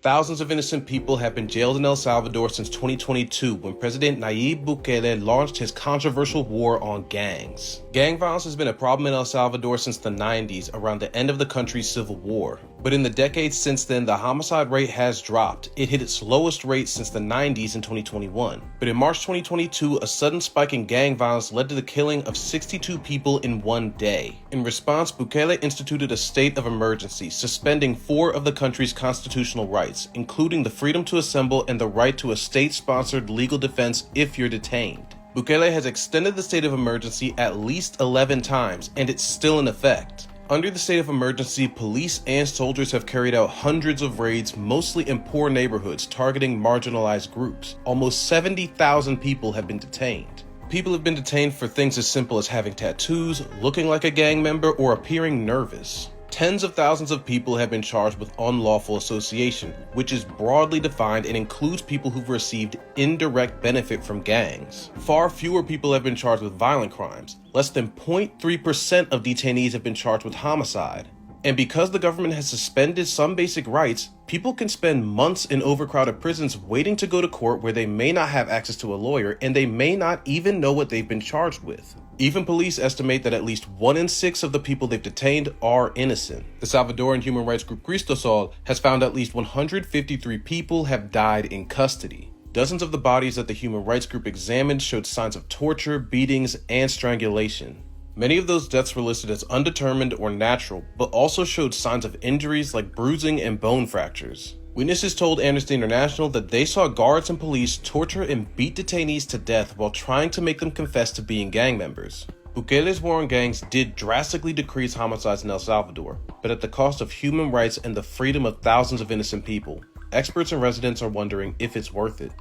Thousands of innocent people have been jailed in El Salvador since 2022 when President Nayib Bukele launched his controversial war on gangs. Gang violence has been a problem in El Salvador since the 90s, around the end of the country's civil war. But in the decades since then, the homicide rate has dropped. It hit its lowest rate since the 90s in 2021. But in March 2022, a sudden spike in gang violence led to the killing of 62 people in one day. In response, Bukele instituted a state of emergency, suspending 4 of the country's constitutional rights, including the freedom to assemble and the right to a state-sponsored legal defense if you're detained. Bukele has extended the state of emergency at least 11 times, and it's still in effect. Under the state of emergency, police and soldiers have carried out hundreds of raids, mostly in poor neighborhoods, targeting marginalized groups. Almost 70,000 people have been detained. People have been detained for things as simple as having tattoos, looking like a gang member, or appearing nervous. Tens of thousands of people have been charged with unlawful association, which is broadly defined and includes people who've received indirect benefit from gangs. Far fewer people have been charged with violent crimes. Less than 0.3% of detainees have been charged with homicide. And because the government has suspended some basic rights, people can spend months in overcrowded prisons waiting to go to court where they may not have access to a lawyer and they may not even know what they've been charged with. Even police estimate that at least 1 in 6 of the people they've detained are innocent. The Salvadoran human rights group Cristosol has found at least 153 people have died in custody. Dozens of the bodies that the human rights group examined showed signs of torture, beatings, and strangulation. Many of those deaths were listed as undetermined or natural, but also showed signs of injuries like bruising and bone fractures. Witnesses told Amnesty International that they saw guards and police torture and beat detainees to death while trying to make them confess to being gang members. Bukele's war on gangs did drastically decrease homicides in El Salvador, but at the cost of human rights and the freedom of thousands of innocent people. Experts and residents are wondering if it's worth it.